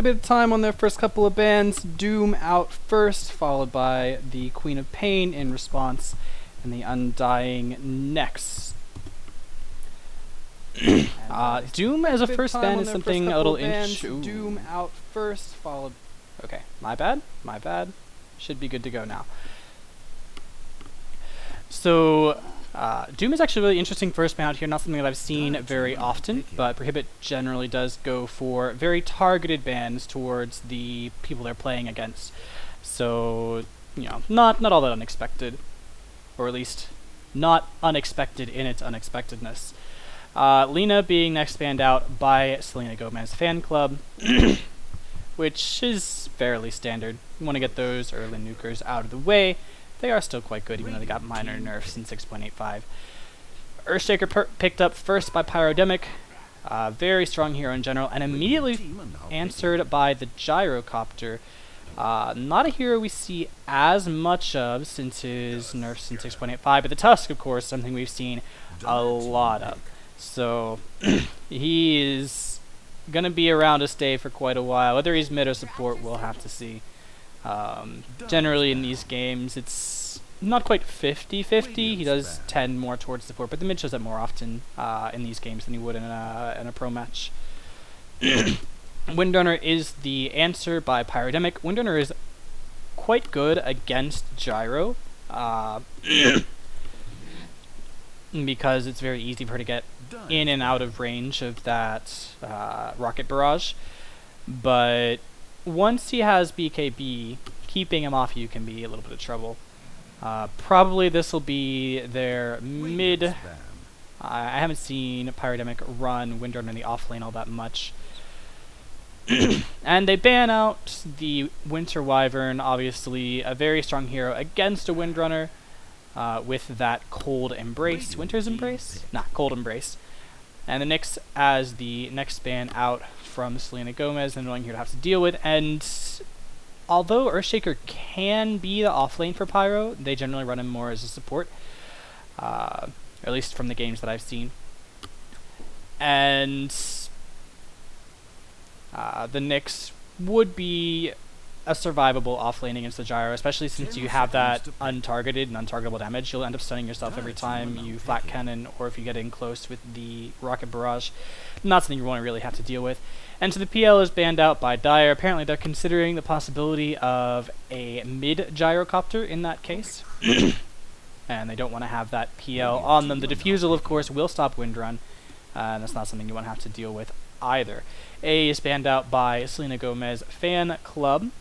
bit of time on their first couple of bans. Doom out first, followed by the Queen of Pain in response, and the Undying next. Doom as a first ban is something a little interesting. Doom out first, followed... Okay, my bad. Should be good to go now. So, Doom is actually a really interesting first ban out here, not something that I've seen very often, but Prohibit generally does go for very targeted bans towards the people they're playing against. So, you know, not all that unexpected, or at least not unexpected in its unexpectedness. Lena being next banned out by Selena Gomez fan club, which is fairly standard. You want to get those early nukers out of the way. They are still quite good, even though they got minor nerfs in 6.85. Earthshaker picked up first by Pyrodemic, very strong hero in general, and immediately answered by the Gyrocopter. Not a hero we see as much of since his nerfs in 6.85, but the Tusk, of course, something we've seen a lot of. So he is gonna be around to stay for quite a while. Whether he's mid or support, we'll have to see. Generally in these games, it's not quite 50-50. He does tend more towards support, but the mid shows up more often in these games than he would in a pro match. Windrunner is the answer by Pyrodemic. Windrunner is quite good against Gyro, because it's very easy for her to get in and out of range of that rocket barrage. But once he has BKB, keeping him off you can be a little bit of trouble. Probably this will be their mid. I haven't seen Pyrodemic run Windrunner in the off lane all that much. And they ban out the Winter Wyvern, obviously a very strong hero against a Windrunner, with that Cold Embrace. Winter's Embrace? Nah, Cold Embrace. And the Nyx as the next ban out from Selena Gomez, an annoying hero to have to deal with. And although Earthshaker can be the offlane for Pyro, they generally run him more as a support, at least from the games that I've seen. And the Nyx would be a survivable offlane against the Gyro, especially since you have that untargeted and untargetable damage. You'll end up stunning yourself every time you flat cannon, or if you get in close with the rocket barrage. Not something you want to really have to deal with. And so the PL is banned out by Dire. Apparently they're considering the possibility of a mid Gyrocopter in that case. And they don't want to have that PL on them. The Diffusal, of course, will stop Windrun, and that's not something you want to have to deal with either. A is banned out by Selena Gomez fan club.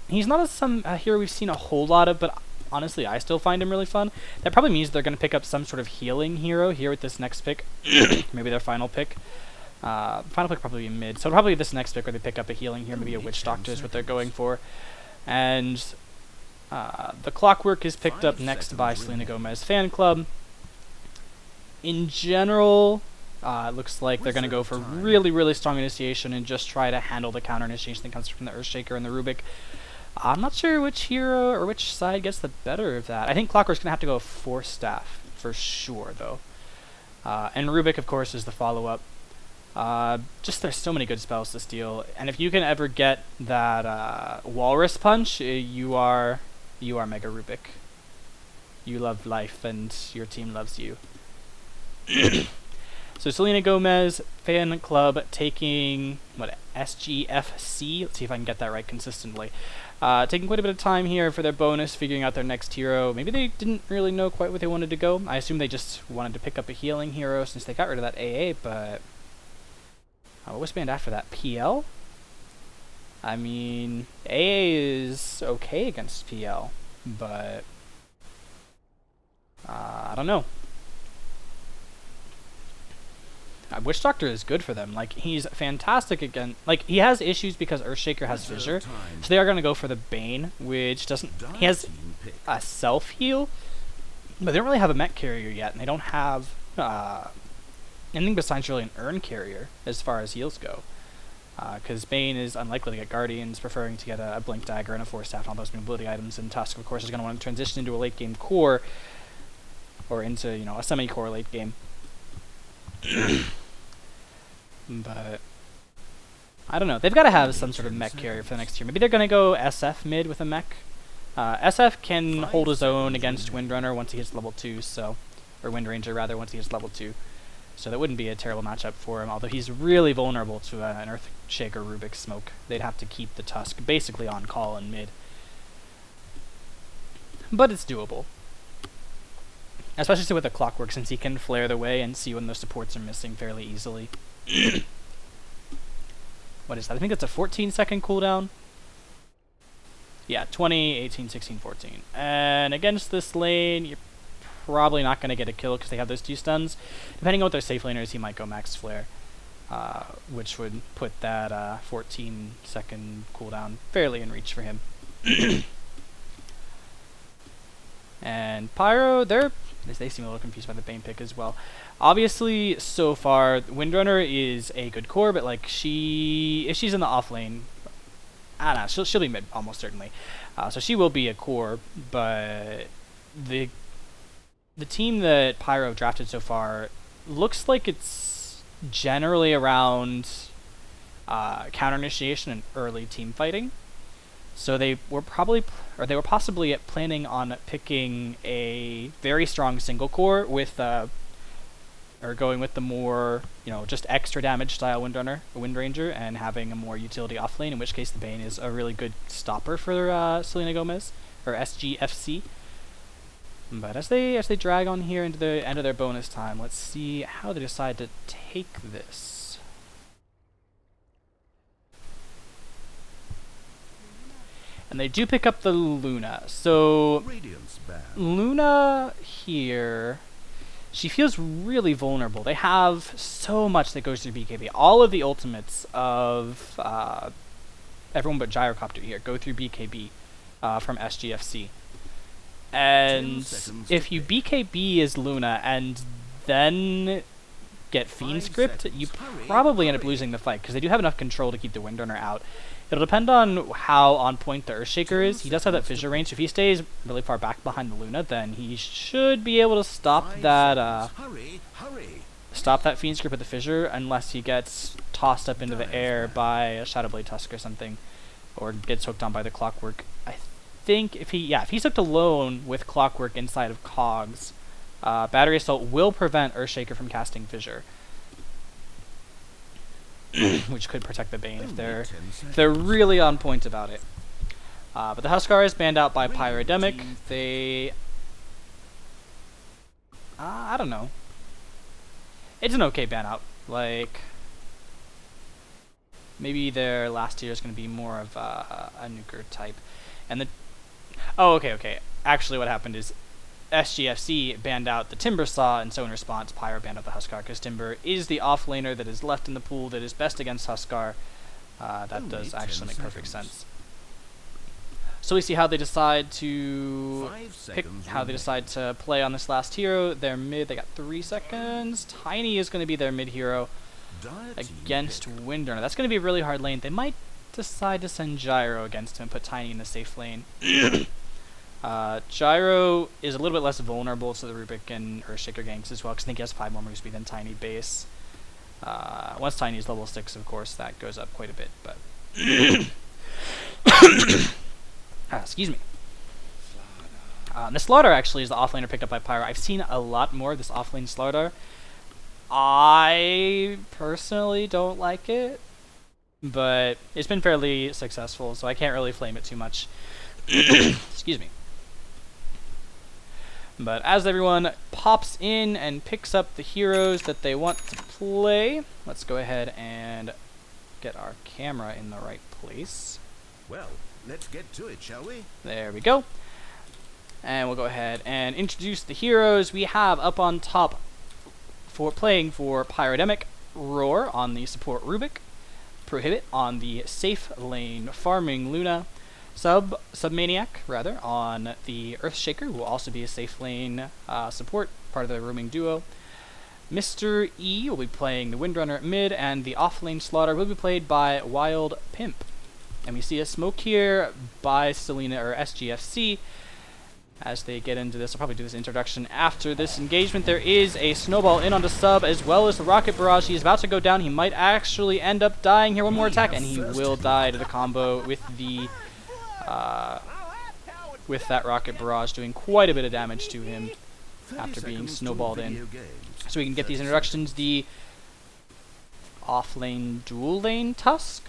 He's not a hero we've seen a whole lot of, but honestly I still find him really fun. That probably means they're going to pick up some sort of healing hero here with this next pick. Maybe their final pick. Final pick probably be mid, so probably this next pick where they pick up a healing here, maybe a Witch Doctor is what they're going for. And the Clockwork is picked up next by Selena Gomez fan club. In general, it looks like they're going to go for really strong initiation and just try to handle the counter initiation that comes from the Earthshaker and the Rubik. I'm not sure which hero or which side gets the better of that. I think Clockwork's going to have to go Force Staff for sure, though. And Rubik, of course, is the follow-up. Just there's so many good spells to steal, and if you can ever get that Walrus Punch, you are Mega Rubik. You love life, and your team loves you. So Selena Gomez fan club taking SGFC. Let's see if I can get that right consistently. Taking quite a bit of time here for their bonus, figuring out their next hero. Maybe they didn't really know quite what they wanted to go. I assume they just wanted to pick up a healing hero since they got rid of that AA, but what was banned after that? PL? I mean, AA is okay against PL, but I don't know. Witch Doctor is good for them. Like, he's fantastic again. Like, he has issues because Earthshaker has Fissure, so they are going to go for the Bane, which doesn't... He has a self-heal, but they don't really have a mech carrier yet, and they don't have anything besides really an urn carrier as far as heals go. Because Bane is unlikely to get Guardians, preferring to get a Blink Dagger and a Force Staff and all those mobility items, and Tusk, of course, is going to want to transition into a late-game core, or into, you know, a semi-core late game. But I don't know. They've got to have some sort of mech carrier for the next tier. Maybe they're going to go SF mid with a mech. SF can hold his own against Windrunner once he hits level 2, so, or Windranger rather, once he hits level 2. So that wouldn't be a terrible matchup for him, although he's really vulnerable to an Earthshaker Rubik smoke. They'd have to keep the Tusk basically on call in mid. But it's doable. Especially with the Clockwork, since he can flare the way and see when those supports are missing fairly easily. What is that? I think that's a 14-second cooldown. Yeah, 20, 18, 16, 14. And against this lane, you're probably not going to get a kill because they have those 2 stuns. Depending on what their safe laner is, he might go max flare, which would put that 14-second cooldown fairly in reach for him. And Pyro, they seem a little confused by the Bane pick as well. Obviously, so far, Windrunner is a good core, but like if she's in the off lane, I don't know, she'll be mid almost certainly. So she will be a core, but the team that Pyro drafted so far looks like it's generally around counter initiation and early team fighting. So they were possibly planning on picking a very strong single core with or going with the more, just extra damage style Windranger, and having a more utility off lane, in which case the Bane is a really good stopper for Selena Gomez, or SGFC. But as they drag on here into the end of their bonus time, let's see how they decide to take this. And they do pick up the Luna. So Luna here, she feels really vulnerable. They have so much that goes through BKB. All of the ultimates of everyone but Gyrocopter here go through BKB from SGFC. And if you BKB as Luna and then get Fiend Script, you probably end up losing the fight, because they do have enough control to keep the Windrunner out. It'll depend on how on point the Earthshaker is. He does have that fissure range, so if he stays really far back behind the Luna, then he should be able to stop that Fiend Script with the fissure, unless he gets tossed up into the air by a Shadowblade Tusk or something, or gets hooked on by the Clockwork. I think if he's hooked alone with Clockwork inside of Cogs, Battery Assault will prevent Earthshaker from casting Fissure, which could protect the Bane if they're really on point about it. But the Huskar is banned out by Pyrodemic. They, I don't know. It's an okay ban out. Like, maybe their last tier is going to be more of a nuker type, and okay. Actually, what happened is SGFC banned out the Timber Saw, and so in response, Pyro banned out the Huskar, because Timber is the off-laner that is left in the pool that is best against Huskar. That does actually make perfect sense. So we see how they decide to play on this last hero. They're mid, they got 3 seconds. Tiny is going to be their mid hero against Windrunner. That's going to be a really hard lane. They might decide to send Gyro against him, put Tiny in the safe lane. Gyro is a little bit less vulnerable to the Rubik and Earthshaker ganks as well, because I think he has 5 more move speed than Tiny base. Once Tiny is level 6, of course, that goes up quite a bit, but... excuse me. The Slaughter actually is the offlaner picked up by Pyro. I've seen a lot more of this offlane Slaughter. I personally don't like it, but it's been fairly successful, so I can't really flame it too much. Excuse me. But as everyone pops in and picks up the heroes that they want to play, let's go ahead and get our camera in the right place. Well, let's get to it, shall we? There we go. And we'll go ahead and introduce the heroes. We have up on top for playing for Pyrodemic, Rawr on the support Rubik, Prohibit on the safe lane farming Luna, SubMaNiaC rather on the Earthshaker, who will also be a safe lane support, part of the roaming duo. Mr. E will be playing the Windrunner at mid, and the off-lane Slaughter will be played by Wild Pimp. And we see a smoke here by Selena or SGFC, as they get into this. I'll probably do this introduction after this engagement. There is a snowball in onto Sub, as well as the rocket barrage. He's about to go down. He might actually end up dying here. One more attack, and he will die to the combo with the with that rocket barrage, doing quite a bit of damage to him after being snowballed in. So we can get these introductions. The off-lane dual lane Tusk.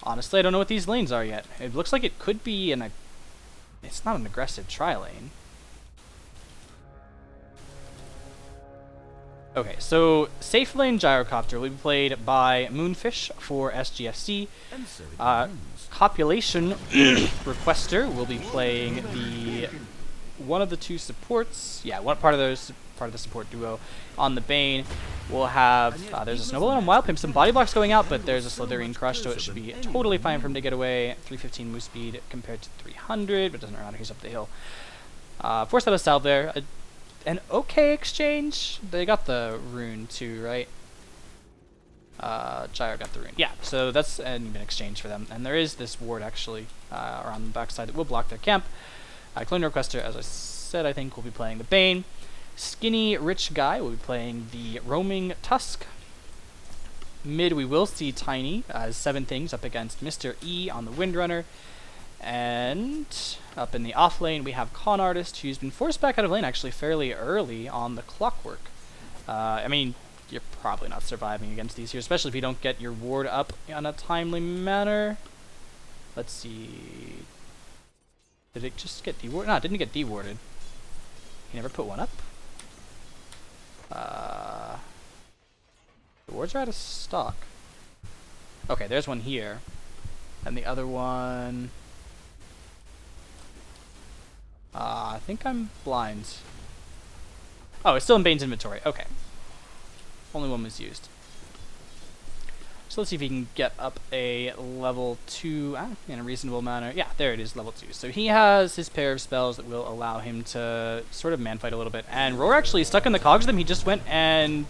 Honestly, I don't know what these lanes are yet. It looks like it could be it's not an aggressive tri-lane. Okay, so safe lane Gyrocopter will be played by Moonfish for SGFC. CopulationRequester will be playing one of the two supports. Yeah, one part of the support duo on the Bane. We'll have there's a snowball and a wild pimp, some body blocks going out, but there's a Slithering Crush, so it should be totally fine for him to get away. 315 move speed compared to 300, but doesn't matter. He's up the hill. Force out a salve there. An okay exchange. They got the rune too, right? Gyro got the rune. Yeah, so that's an even exchange for them. And there is this ward actually around the backside that will block their camp. CopulationRequester, as I said, I think will be playing the Bane. Skinny Rich Guy will be playing the roaming Tusk. Mid, we will see Tiny as SevenThings up against Mr. E on the Windrunner. And up in the off lane, we have Conartist, who's been forced back out of lane actually fairly early on the Clockwork. I mean, you're probably not surviving against these here, especially if you don't get your ward up in a timely manner. Let's see. Did it just get dewarded? No, it didn't get dewarded. He never put one up. The wards are out of stock. Okay, there's one here. And the other one... I think I'm blind. Oh, it's still in Bane's inventory. Okay. Only one was used. So let's see if he can get up a level 2 in a reasonable manner. Yeah, there it is, level 2. So he has his pair of spells that will allow him to sort of man fight a little bit. And Rawr actually is stuck in the cogs with him. He just went and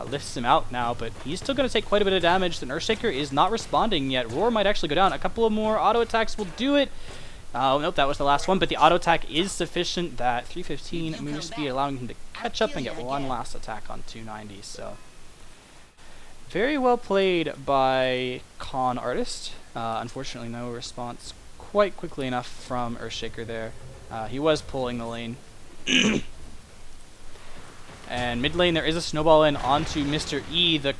lifts him out now, but he's still going to take quite a bit of damage. The Earthshaker is not responding yet. Rawr might actually go down. A couple of more auto attacks will do it. Oh, nope, that was the last one, but the auto attack is sufficient. That 315 move speed allowing him to catch up and get one last attack on 290, so... Very well played by Conartist. Unfortunately, no response quite quickly enough from Earthshaker there. He was pulling the lane. And mid lane, there is a snowball in onto Mr. E. The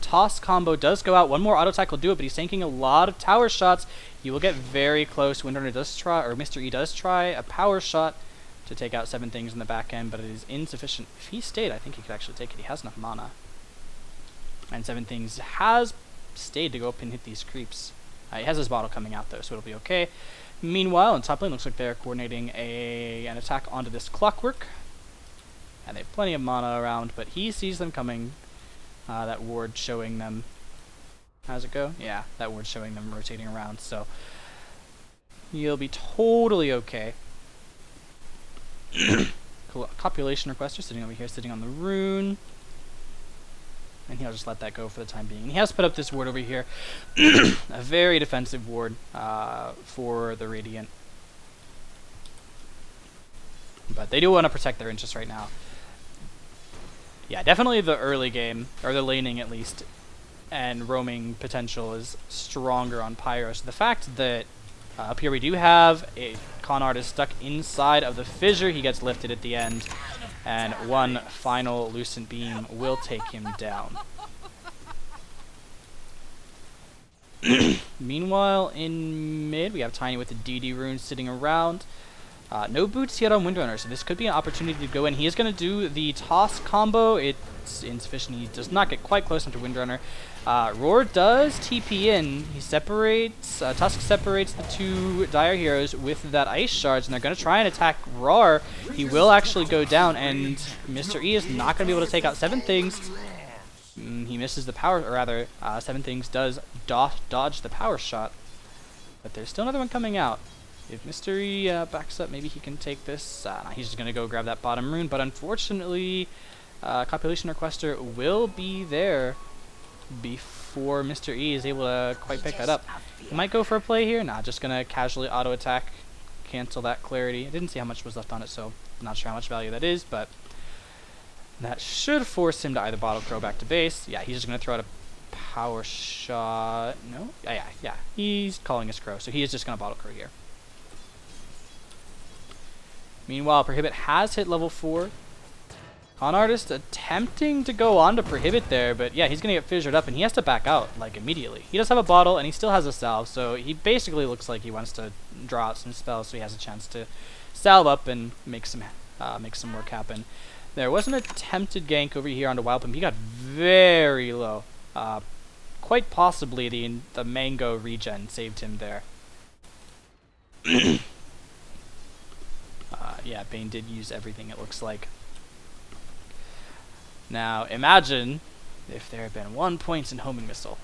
toss combo does go out. One more auto attack will do it, but he's tanking a lot of tower shots. He will get very close. Windrunner does try, or Mr. E does try a power shot to take out SevenThings in the back end, but it is insufficient. If he stayed, I think he could actually take it. He has enough mana. And SevenThings has stayed to go up and hit these creeps. He has his bottle coming out though, so it'll be okay. Meanwhile, in top lane, looks like they're coordinating an attack onto this Clockwork. And they have plenty of mana around, but he sees them coming. That ward showing them... How's it go? Yeah, that ward showing them rotating around, so... You'll be totally okay. CopulationRequester sitting over here, sitting on the rune. And he'll just let that go for the time being. And he has put up this ward over here. A very defensive ward for the Radiant. But they do want to protect their interests right now. Yeah, definitely the early game, or the laning at least, and roaming potential is stronger on Pyro. So the fact that up here we do have a Conartist stuck inside of the fissure, he gets lifted at the end, and one final Lucent Beam will take him down. Meanwhile, in mid, we have Tiny with the DD rune sitting around. No boots yet on Windrunner, so this could be an opportunity to go in. He is going to do the toss combo. It's insufficient. He does not get quite close into Windrunner. Rawr does TP in. He separates, Tusk separates the two Dire Heroes with that Ice Shards, and they're going to try and attack Rawr. He will actually go down, and Mr. E is not going to be able to take out SevenThings. He misses the power, or rather, SevenThings does dodge the power shot, but there's still another one coming out. If Mr. E backs up, maybe he can take this. He's just going to go grab that bottom rune, but unfortunately, CopulationRequester will be there before before Mr. E is able to quite pick that up. He might go for a play here. Nah, just gonna casually auto attack, cancel that clarity. I didn't see how much was left on it, so I'm not sure how much value that is, but that should force him to either bottle crow back to base. Yeah, he's just gonna throw out a power shot. No? Yeah. He's calling his crow, so he is just gonna bottle crow here. Meanwhile, Prohibit has hit level 4. Conartist attempting to go on to Prohibit there, but yeah, he's gonna get fissured up and he has to back out like immediately. He does have a bottle and he still has a salve, so he basically looks like he wants to draw out some spells so he has a chance to salve up and make some work happen. There was an attempted gank over here onto Wild Pimp. He got very low. Quite possibly the mango regen saved him there. Yeah, Bane did use everything, it looks like. Now, imagine if there had been 1 point in homing missile.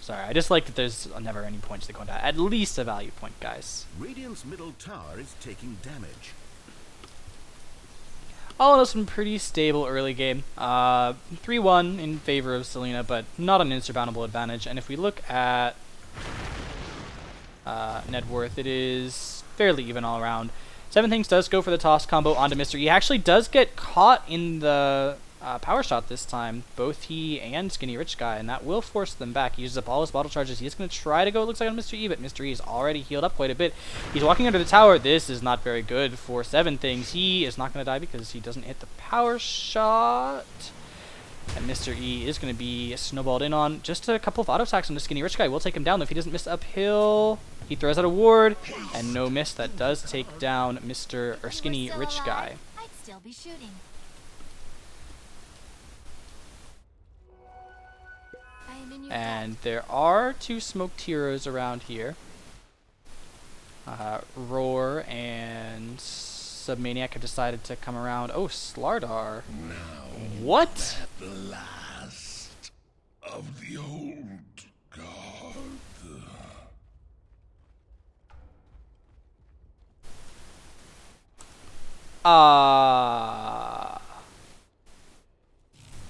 Sorry, I just like that there's never any points that go into at least a value point, guys. Radiant's middle tower is taking damage. All in all, some pretty stable early game. 3-1 in favor of Selena, but not an insurmountable advantage. And if we look at net worth, it is fairly even all around. SevenThings does go for the toss combo onto Mr. E. He actually does get caught in the power shot this time, both he and Skinny Rich Guy, and that will force them back. He uses up all his bottle charges. He's going to try to go, it looks like, on Mr. E, but Mr. E is already healed up quite a bit. He's walking under the tower. This is not very good for SevenThings. He is not going to die because he doesn't hit the power shot. And Mr. E is going to be snowballed in on. Just a couple of auto attacks on the Skinny Rich Guy will take him down if he doesn't miss uphill. He throws out a ward, and no miss. That does take down Skinny Rich Guy. I'd still be shooting. And there are 2 smoked heroes around here. Rawr and SubMaNiaC have decided to come around. Oh, Slardar. What? The last of the old guard.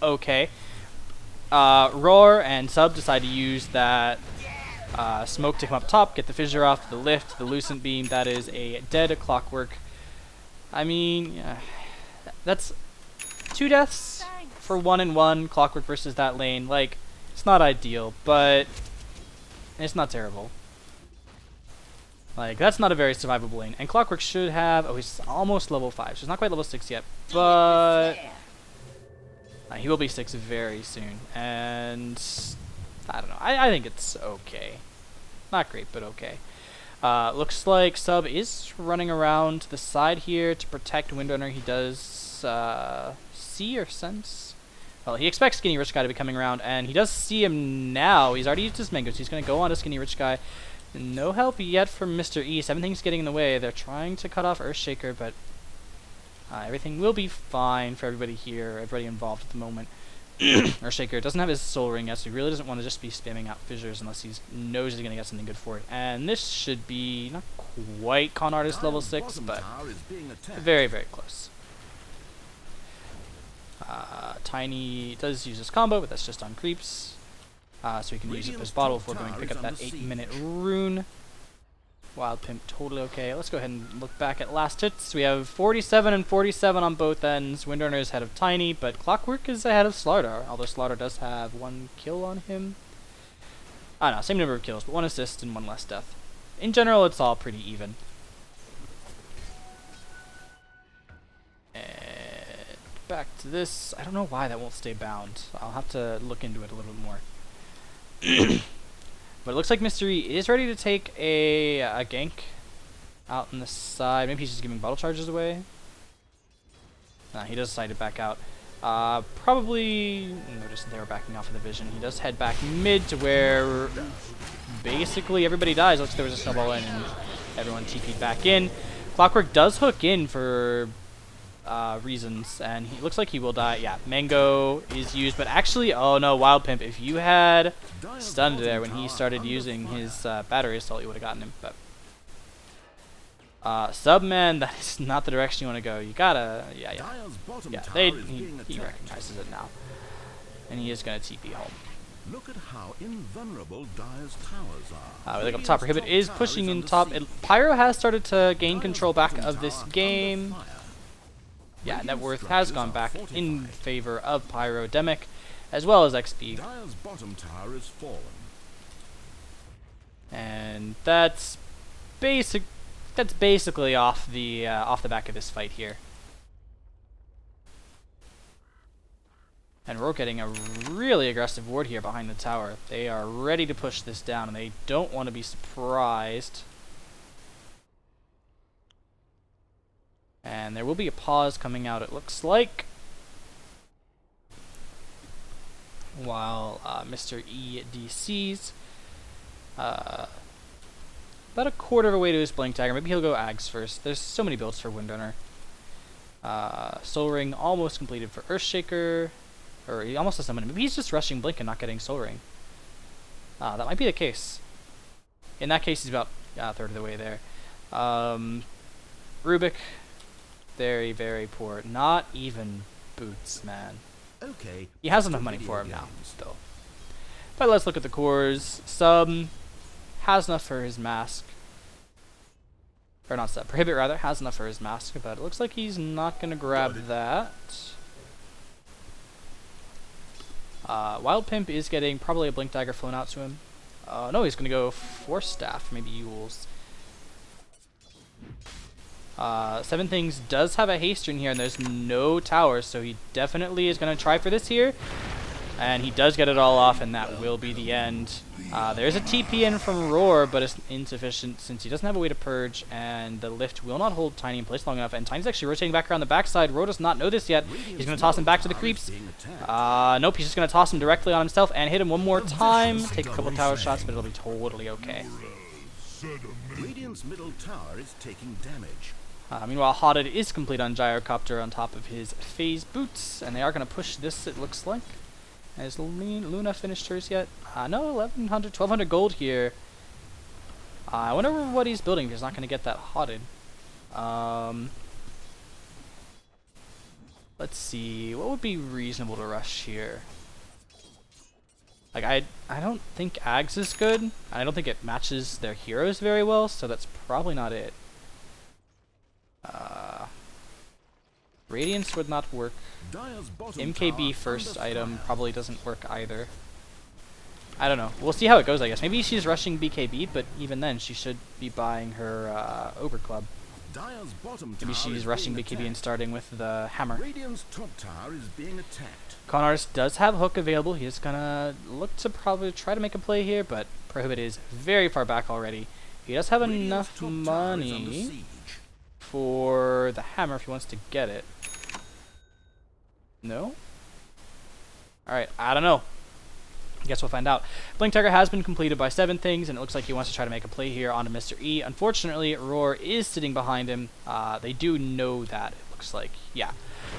Okay. Rawr and Sub decide to use that smoke to come up top, get the fissure off, the lift, the lucent beam. That is a dead clockwork. I mean, that's 2 deaths for 1 and 1 clockwork versus that lane. Like, it's not ideal, but it's not terrible. Like, that's not a very survivable lane. And clockwork should have, oh, he's almost level 5, so he's not quite level 6 yet, but he will be 6 very soon. And I don't know, I think it's okay. Not great, but okay. Looks like Sub is running around to the side here to protect Windrunner. He does see or sense. Well, he expects Skinny Rich Guy to be coming around, and he does see him now. He's already used his mango, so he's going to go on to Skinny Rich Guy. No help yet from Mr. E. SevenThings getting in the way. They're trying to cut off Earthshaker, but everything will be fine for everybody here, everybody involved at the moment. Earthshaker doesn't have his soul ring yet, so he really doesn't want to just be spamming out fissures unless he knows he's going to get something good for it. And this should be not quite Conartist level 6, but very, very close. Tiny does use his combo, but that's just on creeps. So he can use up his bottle before going to pick up that 8-minute rune. Wild Pimp totally okay. Let's go ahead and look back at last hits. We have 47 and 47 on both ends. Windrunner is ahead of Tiny, but Clockwork is ahead of Slardar, although Slardar does have 1 kill on him. I don't know, same number of kills, but 1 assist and 1 less death. In general, it's all pretty even. And back to this. I don't know why that won't stay bound. I'll have to look into it a little bit more. But it looks like Mr. E is ready to take a gank out on the side. Maybe he's just giving bottle charges away. Nah, he does decide to back out. Probably noticed they were backing off of the vision. He does head back mid to where basically everybody dies. Looks like there was a snowball in and everyone TP'd back in. Clockwork does hook in for reasons, and he looks like he will die. Yeah, Mango is used, but actually, oh no, Wild Pimp, if you had stunned there when he started using his battery assault, you would have gotten him. But SubMan, that is not the direction you want to go. You gotta, he recognizes it now, and he is gonna TP home. Look at how invulnerable Dire's towers are. We look up top. Prohibit is pushing in top. Pyro has started to gain control back of this game. Yeah, net worth has gone back in favor of Pyrodemic, as well as XP. Dire's bottom tower is fallen. And that's basically off the back of this fight here. And we're getting a really aggressive ward here behind the tower. They are ready to push this down, and they don't want to be surprised. And there will be a pause coming out, it looks like. While Mr. EDC's about a quarter of a way to his Blink Dagger. Maybe he'll go Ags first. There's so many builds for Windrunner. Soul Ring almost completed for Earthshaker. Or he almost has someone. Maybe he's just rushing Blink and not getting Soul Ring. That might be the case. In that case, he's about a third of the way there. Rubik, very, very poor. Not even boots, man. Okay. He has enough money for him now, still. But let's look at the cores. Sub has enough for his mask. Or not Sub. Prohibit, rather, has enough for his mask, but it looks like he's not going to grab that. Wild Pimp is getting probably a Blink Dagger flown out to him. No, he's going to go Force Staff, maybe Yules. SevenThings does have a haste in here, and there's no towers, so he definitely is going to try for this here. And he does get it all off, and that will be the end. There's a TP in from Rawr, but it's insufficient since he doesn't have a way to purge, and the lift will not hold Tiny in place long enough. And Tiny's actually rotating back around the backside. Rawr does not know this yet. He's going to toss him back to the creeps. Nope, he's just going to toss him directly on himself and hit him one more time. Take a couple tower shots, but it'll be totally okay. Radiant's middle tower is taking damage. Meanwhile, Hodded is complete on Gyrocopter on top of his phase boots, and they are going to push this, it looks like. Has Luna finished hers yet? No, 1100, 1200 gold here. I wonder what he's building if he's not going to get that Hodded. Let's see, what would be reasonable to rush here? Like, I don't think Ags is good. I don't think it matches their heroes very well, so that's probably not it. Radiance would not work. MKB first item probably doesn't work either. I don't know. We'll see how it goes, I guess. Maybe she's rushing BKB, but even then she should be buying her Ogre Club. Maybe she's rushing BKB and starting with the hammer. Radiant's top tower is being attacked. Conartist does have Hook available. He's gonna look to probably try to make a play here, but Prohibit is very far back already. He does have enough money for the hammer if he wants to get it. No? Alright, I don't know. I guess we'll find out. Blink Dagger has been completed by SevenThings, and it looks like he wants to try to make a play here onto Mr. E. Unfortunately, Rawr is sitting behind him. They do know that, it looks like. Yeah.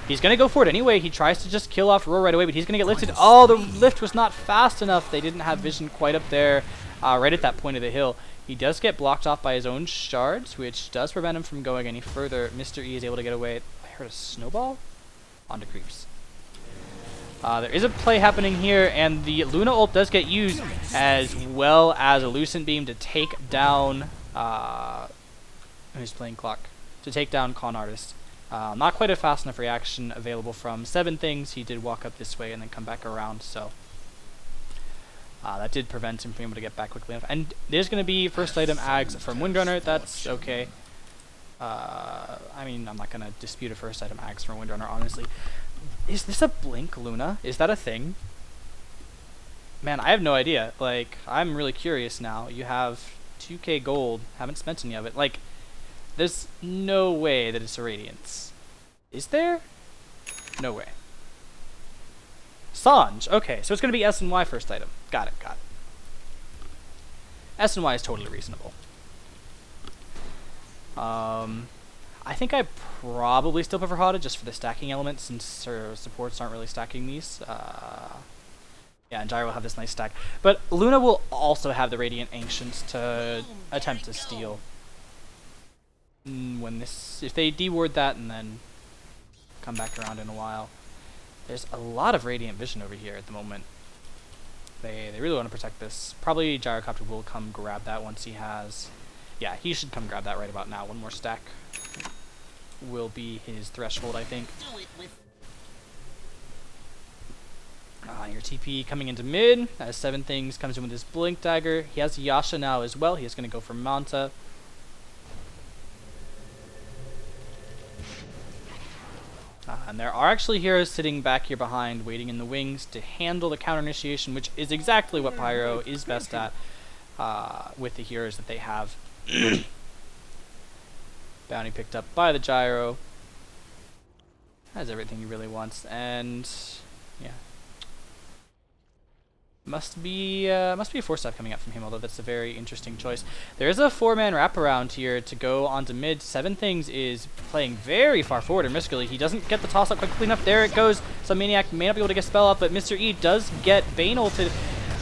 He's going to go for it anyway. He tries to just kill off Rawr right away, but he's going to get lifted. Oh, the lift was not fast enough. They didn't have vision quite up there, right at that point of the hill. He does get blocked off by his own shards, which does prevent him from going any further. Mr. E is able to get away. I heard a snowball? Onto creeps. There is a play happening here, and the Luna ult does get used, as well as a Lucent Beam to take down, who's playing Clock? To take down Conartist. Not quite a fast enough reaction available from SevenThings. He did walk up this way and then come back around, so that did prevent him from being able to get back quickly enough. And there's going to be first item Ags from Windrunner. That's okay. I mean, I'm not going to dispute a first item Ags from Windrunner, honestly. Is this a Blink Luna? Is that a thing? Man, I have no idea. Like, I'm really curious now. You have 2k gold. Haven't spent any of it. Like, there's no way that it's a Radiance. Is there? No way. Sanj. Okay, so it's going to be S and Y first item. Got it, got it. S and Y is totally reasonable. I think I probably still prefer Hodded just for the stacking element, since her supports aren't really stacking these. Yeah, and Gyro will have this nice stack. But Luna will also have the Radiant Ancients to attempt to steal. If they deward that and then come back around in a while. There's a lot of Radiant Vision over here at the moment. They really want to protect this. Probably Gyrocopter will come grab that once he has... Yeah, he should come grab that right about now. One more stack will be his threshold, I think. Your TP coming into mid, as SevenThings comes in with his Blink Dagger. He has Yasha now as well. He is going to go for Manta. And there are actually heroes sitting back here behind, waiting in the wings to handle the counter initiation, which is exactly what Pyro is best at with the heroes that they have. Bounty picked up by the Gyro. Has everything he really wants, and yeah. Must be a 4-step coming up from him, although that's a very interesting choice. There is a 4-man wraparound here to go onto mid. SevenThings is playing very far forward and riskily. He doesn't get the toss-up quickly enough. There it goes. SubMaNiaC may not be able to get spell off, but Mr. E does get Bane ulted,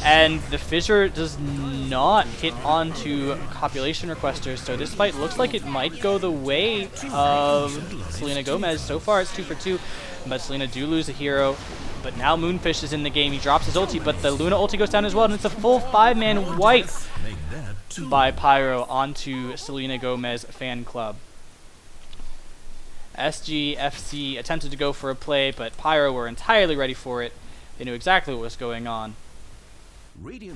and the Fissure does not hit onto CopulationRequester, so this fight looks like it might go the way of Selena Gomez. So far it's 2 for 2, but Selena do lose a hero. But now Moonfish is in the game. He drops his ulti, but the Luna ulti goes down as well, and it's a full 5-man wipe by Pyro onto Selena Gomez fan club. SGFC attempted to go for a play, but Pyro were entirely ready for it. They knew exactly what was going on.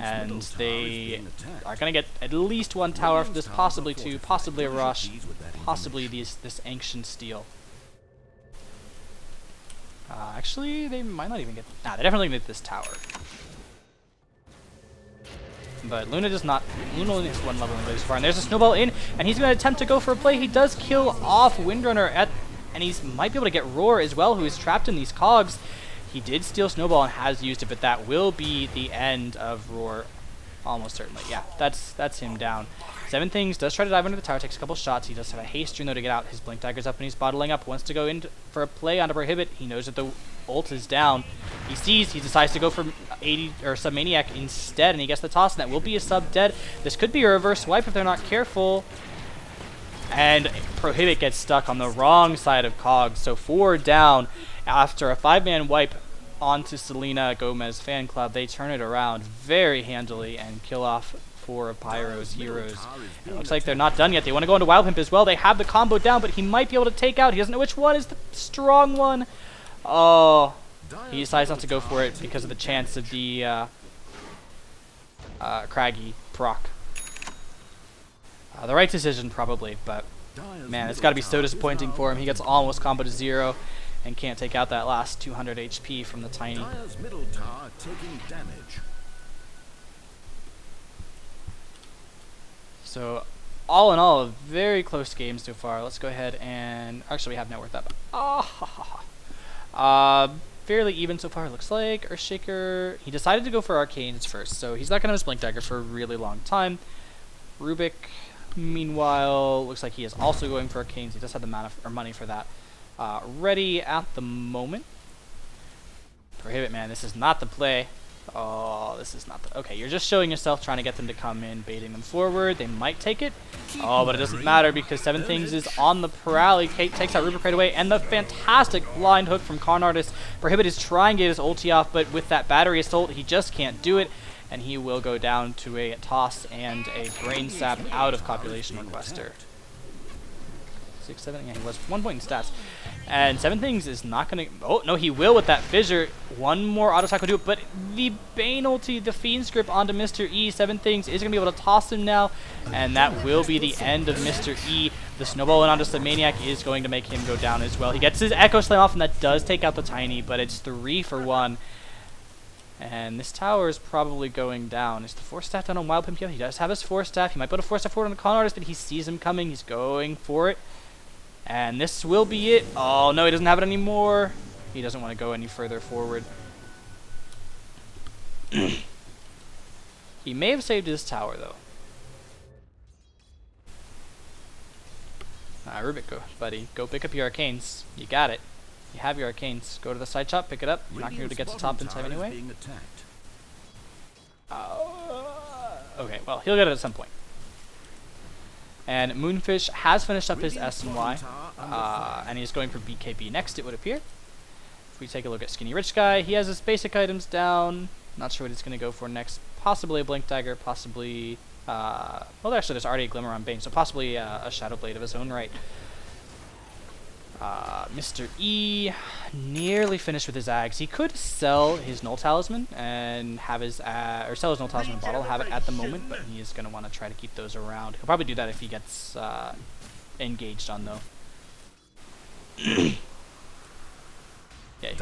And they are going to get at least 1 tower for this, possibly 2, possibly a rush, possibly this Ancient Steel. Actually, they might not even get... Nah, they're definitely going to get this tower. But Luna does not... Luna only has 1 level and goes far. And there's a snowball in, and he's going to attempt to go for a play. He does kill off Windrunner, and he might be able to get Rawr as well, who is trapped in these cogs. He did steal Snowball and has used it, but that will be the end of Rawr. Almost certainly. Yeah, that's him down. SevenThings does try to dive under the tower, takes a couple shots. He does have a haste rune though to get out. His Blink Dagger's up and he's bottling up. Wants to go in for a play onto Prohibit. He knows that the ult is down. He sees, he decides to go for AD or SubMaNiaC instead, and he gets the toss, and that will be a sub dead. This could be a reverse wipe if they're not careful. And Prohibit gets stuck on the wrong side of cogs, so 4 down after a 5-man wipe onto Selena Gomez fan club. They turn it around very handily and kill off 4 of Pyro's heroes. It looks like they're not done yet. They want to go into Wild Pimp as well. They have the combo down, but he might be able to take out. He doesn't know which one is the strong one. Oh, he decides not to go for it because of the chance of the Craggy proc. The right decision probably, but man, it's got to be so disappointing for him. He gets almost combo to 0 and can't take out that last 200 HP from the Tiny. Middle tower taking damage. So, all in all, a very close game so far. Let's go ahead and... Actually, we have net worth up. Fairly even so far, it looks like. Earthshaker, he decided to go for Arcanes first, so he's not going to have his Blink Dagger for a really long time. Rubik, meanwhile, looks like he is also going for Arcanes. He does have the mana or money for that ready at the moment. Prohibit, man, this is not the play. Oh, this is not the... Okay, you're just showing yourself, trying to get them to come in, baiting them forward. They might take it. Oh, but it doesn't matter because SevenThings is on the prowl. He takes out Rubik right away, and the fantastic blind hook from Conartist. Prohibit is trying to get his ulti off, but with that battery assault, he just can't do it, and he will go down to a toss and a brain sap out of CopulationRequester. 6, 7, yeah, he was 1 point in stats. And SevenThings is not going to... Oh, no, he will with that fissure. 1 more auto attack will do it, but the Bane ulti, the Fiend's Grip onto Mr. E. SevenThings is going to be able to toss him now, and that will be the end of Mr. E. The snowball in onto SubMaNiaC is going to make him go down as well. He gets his Echo Slam off, and that does take out the Tiny, but it's 3 for 1. And this tower is probably going down. Is the 4-staff down on Wild Pimp? Yeah, he does have his 4-staff. He might put a 4-staff forward on the Conartist, but he sees him coming. He's going for it. And this will be it. Oh, no, he doesn't have it anymore. He doesn't want to go any further forward. He may have saved his tower, though. Rubik, go, buddy. Go pick up your Arcanes. You got it. You have your Arcanes. Go to the side shop, pick it up. You're not going to be able to get to top in time anyway. Okay, well, he'll get it at some point. And Moonfish has finished up his S and Y, and he's going for BKB next, it would appear. If we take a look at Skinny Rich Guy, he has his basic items down. Not sure what he's going to go for next. Possibly a Blink Dagger, possibly... well, actually, there's already a Glimmer on Bane, so possibly a Shadow Blade of his own right. Mr. E nearly finished with his Ags. He could sell his Null Talisman and have his or sell his Null Talisman bottle, have it at the moment, but he is going to want to try to keep those around. He'll probably do that if he gets engaged on though. Yeah.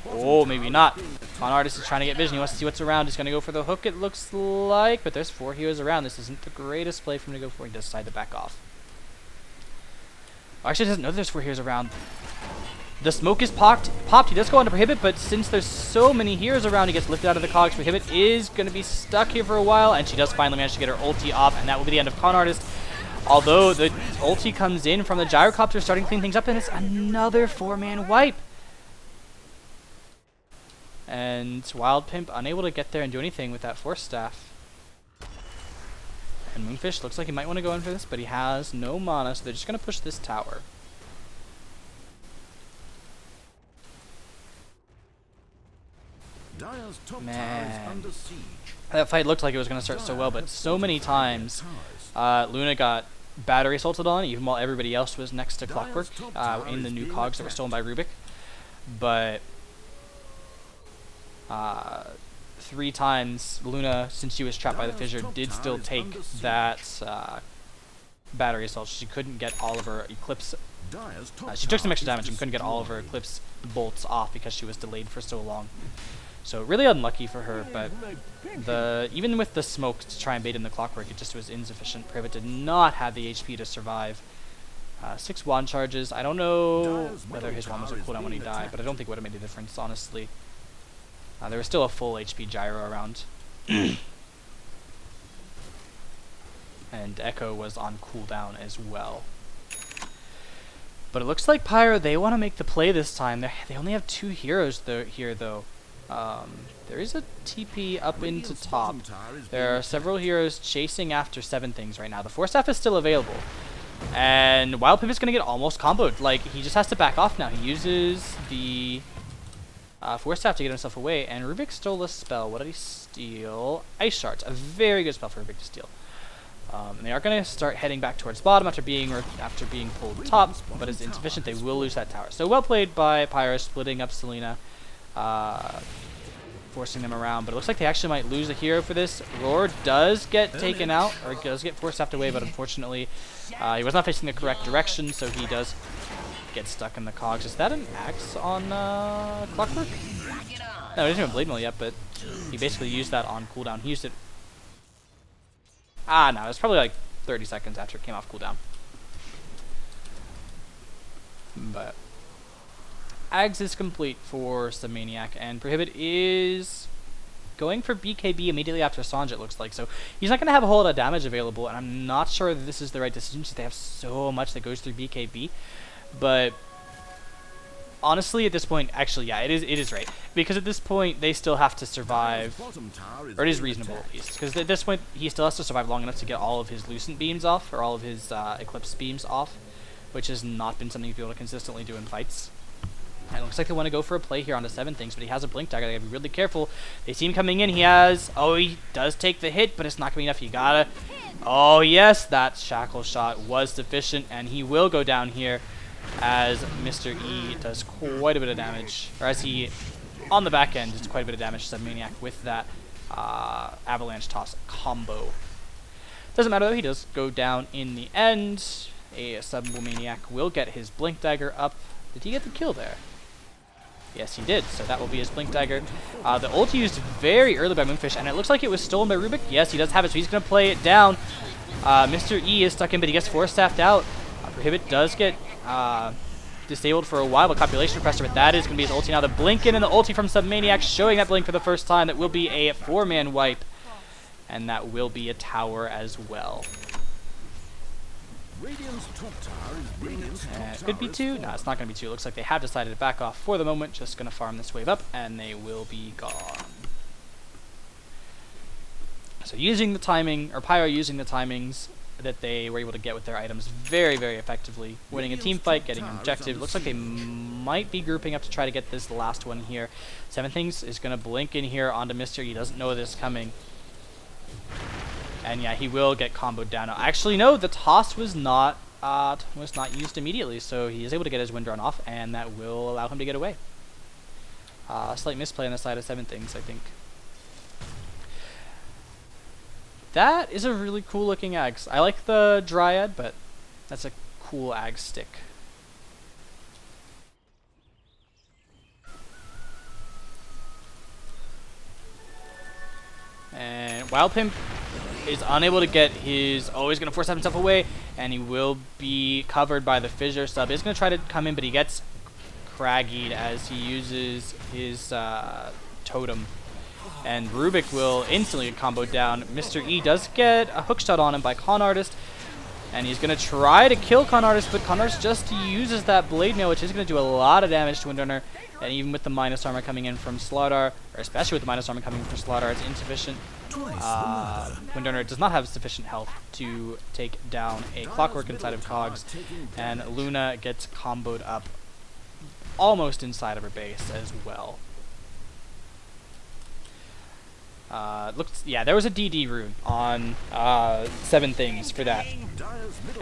Oh, maybe not. Conartist is trying to get vision. He wants to see what's around. He's going to go for the hook, it looks like, but there's 4 heroes around. This isn't the greatest play for him to go for. He does decide to back off. Actually, he doesn't know there's 4 heroes around. The smoke is popped. He does go on to Prohibit, but since there's so many heroes around, he gets lifted out of the cogs. Prohibit is going to be stuck here for a while, and she does finally manage to get her ulti off, and that will be the end of Conartist. Although the ulti comes in from the gyrocopter, starting to clean things up, and it's another 4-man wipe. And Wild Pimp unable to get there and do anything with that Force Staff. And Moonfish looks like he might want to go in for this, but he has no mana, so they're just going to push this tower. Man, that fight looked like it was going to start so well, but so many times Luna got battery assaulted on, even while everybody else was next to Clockwork in the new cogs that were stolen by Rubik. But 3 times Luna, since she was trapped by the fissure, did still take that battery assault. She couldn't get all of her Eclipse. She took some extra damage and couldn't get all of her Eclipse bolts off because she was delayed for so long. So really unlucky for her, but even with the smoke to try and bait in the Clockwork, it just was insufficient. Prohibit did not have the HP to survive. 6 wand charges. I don't know whether his wand was on cooldown when he died, but I don't think it would have made a difference, honestly. There was still a full HP gyro around. And Echo was on cooldown as well. But it looks like Pyro, they want to make the play this time. They only have 2 heroes here, though. There is a TP up into top. There are several heroes chasing after SevenThings right now. The Force Staff is still available. And Wild Pimp is going to get almost comboed. Like, he just has to back off now. He uses the Force Staff to get himself away. And Rubik stole a spell. What did he steal? Ice Shards. A very good spell for Rubik to steal. And they are going to start heading back towards bottom after being pulled top, but it's insufficient. They will lose that tower. So well played by Pyro, splitting up Selena, forcing them around. But it looks like they actually might lose a hero for this. Rawr does get taken out, or does get forced staffed away, but unfortunately he was not facing the correct direction, so he does get stuck in the cogs. Is that an axe on Clockwork? No, he doesn't have a Blade Mill yet, but he basically used that on cooldown. He used it... no, it was probably like 30 seconds after it came off cooldown. But Ags is complete for SubMaNiaC, and Prohibit is going for BKB immediately after Sanj, it looks like. So he's not going to have a whole lot of damage available, and I'm not sure that this is the right decision since they have so much that goes through BKB. But honestly, at this point, actually, yeah, it is right. Because at this point, they still have to survive, or it is reasonable at least. Because at this point, he still has to survive long enough to get all of his Lucent beams off, or all of his Eclipse beams off, which has not been something you'll be able to consistently do in fights. And it looks like they want to go for a play here onto SevenThings, but he has a Blink Dagger. They gotta be really careful. They see him coming in. He does take the hit, but it's not gonna be enough. You gotta... Oh yes, that Shackle shot was sufficient, and he will go down here as Mr. E does quite a bit of damage, or as he, on the back end, does quite a bit of damage to SubMaNiaC with that Avalanche Toss combo. Doesn't matter though, he does go down in the end. A SubMaNiaC will get his Blink Dagger up. Did he get the kill there? Yes, he did, so that will be his Blink Dagger. The ult used very early by Moonfish, and it looks like it was stolen by Rubik. Yes, he does have it, so he's going to play it down. Mr. E is stuck in, but he gets Force Staffed out. Prohibit does get disabled for a while by CopulationRequester, but that is going to be his ulti now. The blink in and the ulti from SubMaNiaC showing that blink for the first time. That will be a 4-man wipe, and that will be a tower as well. It could be 2. No, it's not going to be 2. It looks like they have decided to back off for the moment. Just going to farm this wave up, and they will be gone. So using the timing, or Pyro using the timings that they were able to get with their items very, very effectively. Winning a team fight, getting an objective. Looks like they might be grouping up to try to get this last one here. SevenThings is going to blink in here onto Mr. He doesn't know this is coming. And yeah, he will get comboed down. Actually, no, the toss was not used immediately, so he is able to get his wind run off, and that will allow him to get away. Slight misplay on the side of SevenThings, I think. That is a really cool looking Ags. I like the Dryad, but that's a cool Ag stick. And Wild Pimp is unable to get his... Oh, he's going to force himself away, and he will be covered by the Fissure sub. He's going to try to come in, but he gets craggied as he uses his totem. And Rubik will instantly get comboed down. Mr. E does get a hookshot on him by Conartist, and he's going to try to kill Conartist, but Conartist just uses that Blade Mail, which is going to do a lot of damage to Windrunner, and even with the minus armor coming in from Slardar, or especially with the minus armor coming in from Slardar, it's insufficient. Windrunner does not have sufficient health to take down a Clockwork inside of Cogs, and Luna gets comboed up almost inside of her base as well. Yeah, there was a DD rune on SevenThings for that.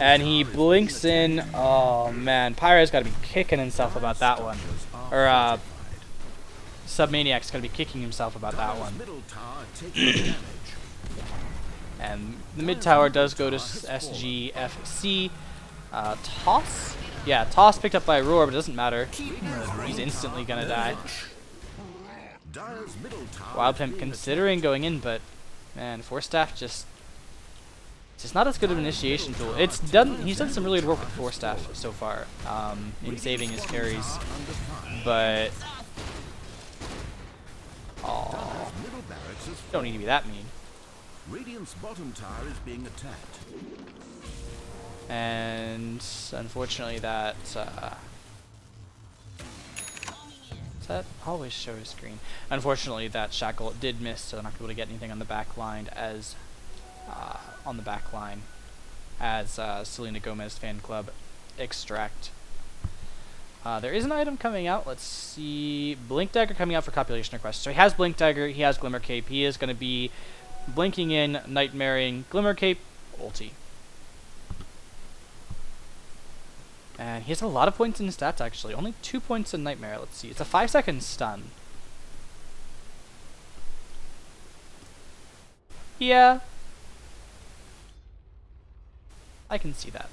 And he blinks in. Oh man, Pyro's got to be kicking himself about that one. Or SubMaNiac's got to be kicking himself about that one. And the mid tower does go to SGFC. Toss? Yeah, Toss picked up by Rawr, but it doesn't matter. He's instantly gonna die. Wild Pimp considering going in, but man, Force Staff it's just not as good of an initiation tool. He's done some really good work with Force Staff so far, in saving his carries, but don't need to be that mean. Radiant's bottom tower is being attacked. And unfortunately that does that always show his screen? Unfortunately, that Shackle did miss, so they're not able to get anything on the back line as Selena Gomez fan club extract. There is an item coming out. Let's see, Blink Dagger coming out for CopulationRequester. So he has Blink Dagger, he has Glimmer Cape. He is going to be blinking in, nightmaring, Glimmer Cape, ulti. And he has a lot of points in his stats, actually. Only 2 points in Nightmare. Let's see. It's a 5-second stun. Yeah. I can see that.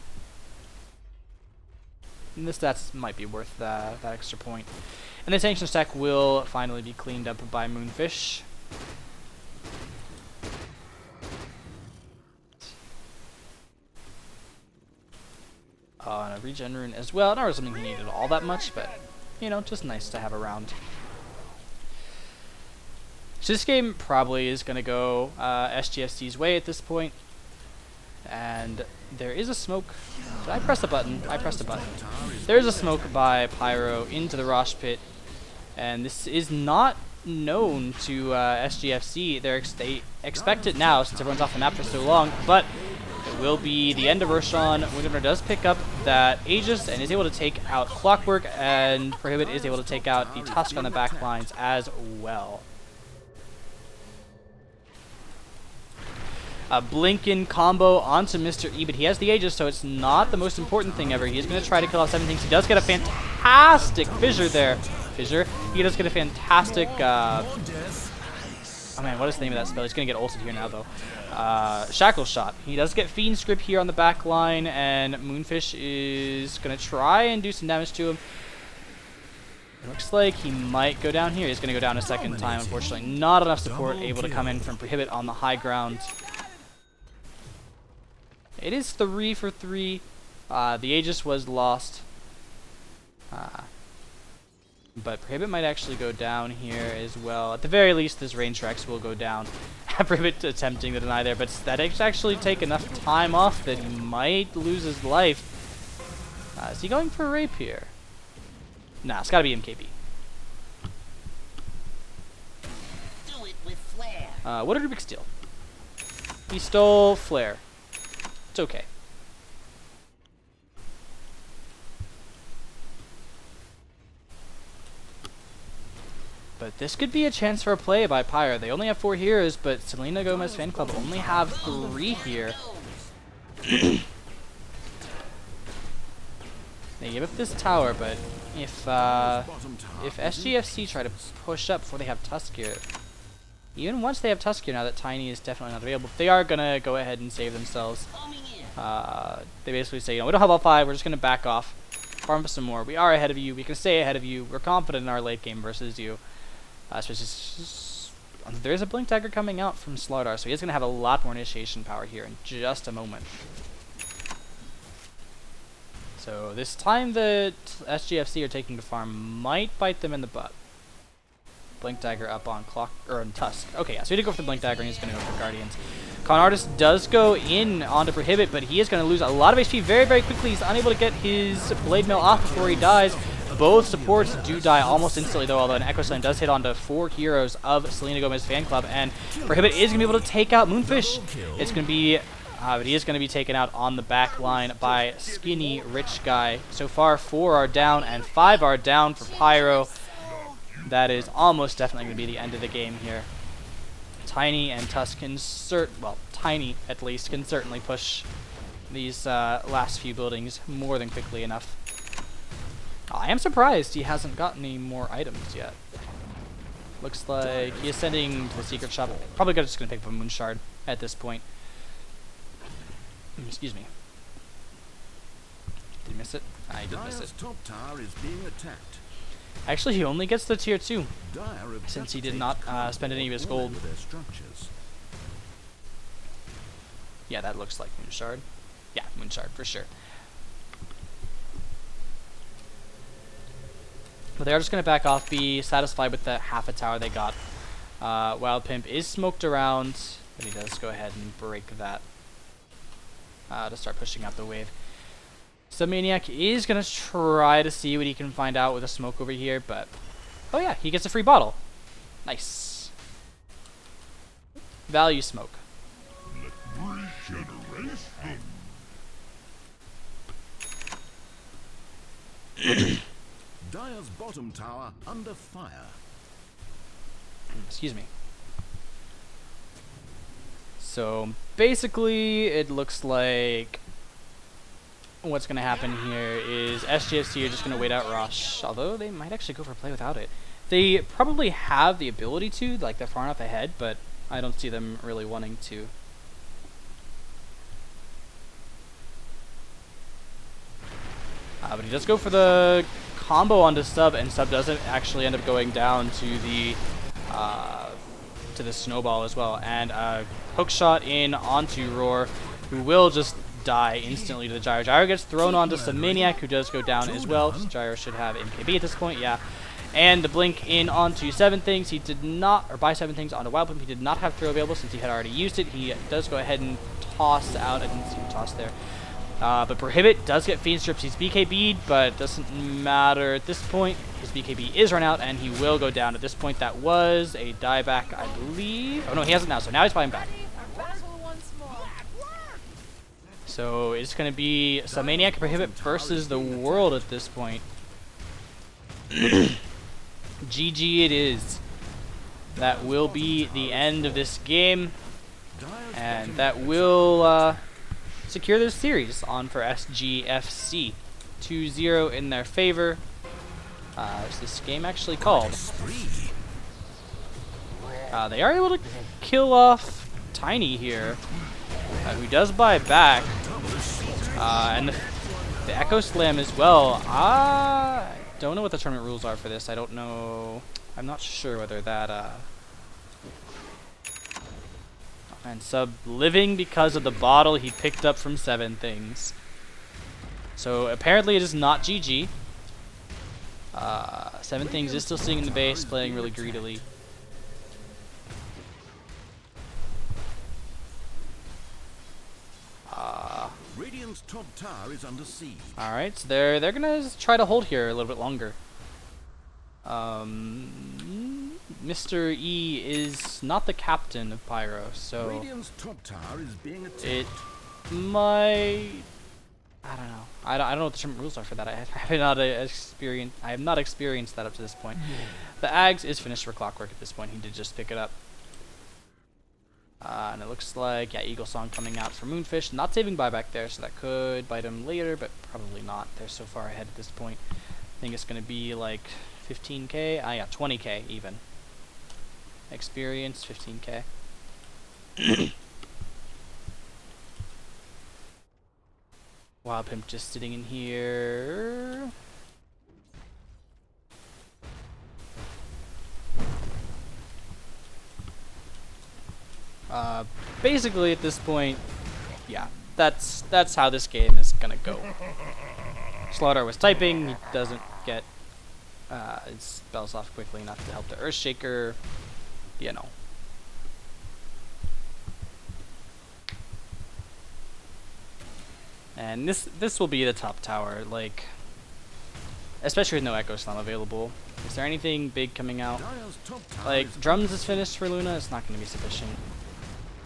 And the stats might be worth that extra point. And the Sanction stack will finally be cleaned up by Moonfish. And a regen rune as well. Not really something he needed all that much, but, you know, just nice to have around. So this game probably is going to go SGFC's way at this point. And there is a smoke. Did I press the button? I pressed the button. There is a smoke by Pyro into the Rosh Pit. And this is not known to SGFC. They expect it now since everyone's off the map for so long, but it will be the end of Roshan. Windrunner does pick up that Aegis and is able to take out Clockwork, and Prohibit is able to take out the Tusk on the back lines as well. A Blinkin combo onto Mr. E, but he has the Aegis, so it's not the most important thing ever. He is going to try to kill off SevenThings. He does get a fantastic Fissure there. Fissure. He does get a fantastic... oh man, what is the name of that spell? He's going to get ulted here now, though. Shackle Shot. He does get Fiend Script here on the back line, and Moonfish is going to try and do some damage to him. It looks like he might go down here. He's going to go down a second time, unfortunately. Not enough support able to come in from Prohibit on the high ground. It is 3 for 3. The Aegis was lost. But Prohibit might actually go down here as well. At the very least, this range Rex will go down. Prohibit attempting to deny there, but that actually take enough time off that he might lose his life. Is he going for a rape here? Nah, it's gotta be MKB. Do it with flair. What did Rubik steal? He stole Flare. just okay. But this could be a chance for a play by Pyro. They only have 4 heroes, but Selena Gomez Fan Club only have 3 here. They give up this tower, but if SGFC try to push up before they have Tusk here, even once they have Tusk here, now that Tiny is definitely not available, they are gonna go ahead and save themselves. They basically say, you know, we don't have all 5, we're just gonna back off, farm some more. We are ahead of you, we can stay ahead of you, we're confident in our late game versus you. There's a Blink Dagger coming out from Slardar, so he's gonna have a lot more initiation power here in just a moment. So this time the SGFC are taking the farm might bite them in the butt. Blink Dagger up on Clock or on Tusk. Okay, yeah, so he did go for the Blink Dagger and he's gonna go for Guardians. Conartist does go in onto Prohibit, but he is gonna lose a lot of HP very, very quickly. He's unable to get his Blade Mail off before he dies. Both supports do die almost instantly though, although an Echo Slam does hit onto 4 heroes of Selena Gomez Fan Club, and Prohibit is gonna be able to take out Moonfish. It's gonna be but he is going to be taken out on the back line by Skinny Rich Guy. So far, 4 are down and 5 are down for Pyro. That is almost definitely going to be the end of the game here. Tiny and Tusk can Tiny at least can certainly push these last few buildings more than quickly enough. I am surprised he hasn't gotten any more items yet. Looks like he is sending to the secret shop. Probably just going to pick up a Moon Shard at this point. Excuse me. Did I miss it? I did miss it. Top tower is being attacked. Actually, he only gets the tier 2, since he did not spend any of his gold. Yeah, that looks like Moon Shard. Yeah, Moon Shard for sure. But they are just going to back off, be satisfied with the half a tower they got. While Pimp is smoked around, but he does go ahead and break that. To start pushing out the wave. SubMaNiaC is going to try to see what he can find out with a smoke over here, but... Oh yeah, he gets a free bottle. Nice. Value smoke. Dire's bottom tower under fire. Excuse me. So basically, it looks like what's going to happen here is SGFC are just going to wait out Rush, although they might actually go for a play without it. They probably have the ability to, like they're far enough ahead, but I don't see them really wanting to. But he does go for the combo onto Sub, and Sub doesn't actually end up going down to the snowball as well, and hook shot in onto Rawr, who will just die instantly to the Gyro. Gyro gets thrown onto SubMaNiaC, who does go down as well. Gyro should have MKB at this point, yeah. And the blink in onto SevenThings. He did not, or by SevenThings onto Wild Pimp. He did not have throw available since he had already used it. He does go ahead and toss out. I didn't see him toss there. But Prohibit does get Fiend Strips. He's BKB'd, but it doesn't matter at this point. His BKB is run out, and he will go down. At this point, that was a dieback, I believe. Oh no, he has it now, so now he's buying back. So it's going to be SubMaNiaC and Prohibit versus the world at this point. GG it is. That will be the end of this game, and that will secure this series on for SGFC. 2-0 in their favor. Is this game actually called? They are able to kill off Tiny here, who does buy back, and the Echo Slam as well. I don't know what the tournament rules are for this. I don't know. I'm not sure whether that. And Sub living because of the bottle he picked up from SevenThings. So apparently it is not GG. SevenThings is still sitting in the base, playing really greedily. Radiant's top tower is under siege. All right, so they're gonna try to hold here a little bit longer. Mr. E is not the captain of Pyro, so Radiant's top tower is being attacked. it I don't know. I don't know what the tournament rules are for that. I have not experienced that up to this point. The Ags is finished for Clockwork at this point. He did just pick it up. And it looks like, yeah, Eagle Song coming out for Moonfish. Not saving buyback there, so that could bite him later, but probably not. They're so far ahead at this point. I think it's going to be like 15k. Ah, yeah, 20k even. Experience, 15k. Wild Pimp just sitting in here. Basically at this point, yeah, that's how this game is gonna go. Slaughter was typing, he doesn't get his spells off quickly enough to help the Earthshaker, you know. And this will be the top tower, like, especially with no Echo Slam available. Is there anything big coming out? Like, Drums is finished for Luna, it's not going to be sufficient.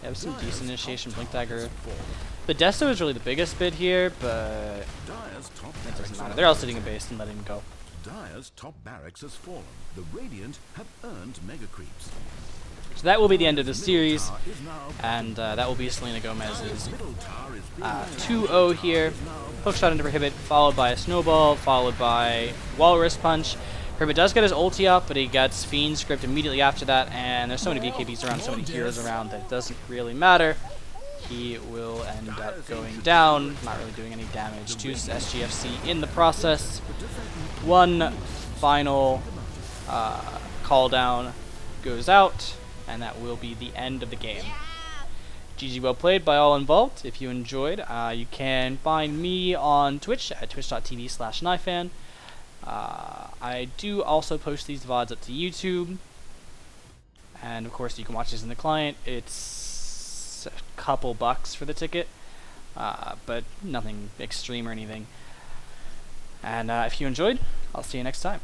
They have some decent initiation, Blink Dagger. The Desto is really the biggest bid here, but it doesn't matter. They're all sitting in base and letting him go. Dire's top barracks has fallen. The Radiant have earned Mega Creeps. So that will be the end of the series, and that will be Selena Gomez's 2-0 here. Hookshot into Prohibit, followed by a Snowball, followed by Walrus Punch. Prohibit does get his ulti up, but he gets Fiend Script immediately after that, and there's so many BKBs around, so many heroes around that it doesn't really matter. He will end up going down, not really doing any damage to SGFC in the process. One final call down goes out, and that will be the end of the game. GG, well played by all involved. If you enjoyed, you can find me on Twitch at twitch.tv/Nifan. I do also post these VODs up to YouTube, and of course you can watch this in the client. It's a couple bucks for the ticket, but nothing extreme or anything. And if you enjoyed, I'll see you next time.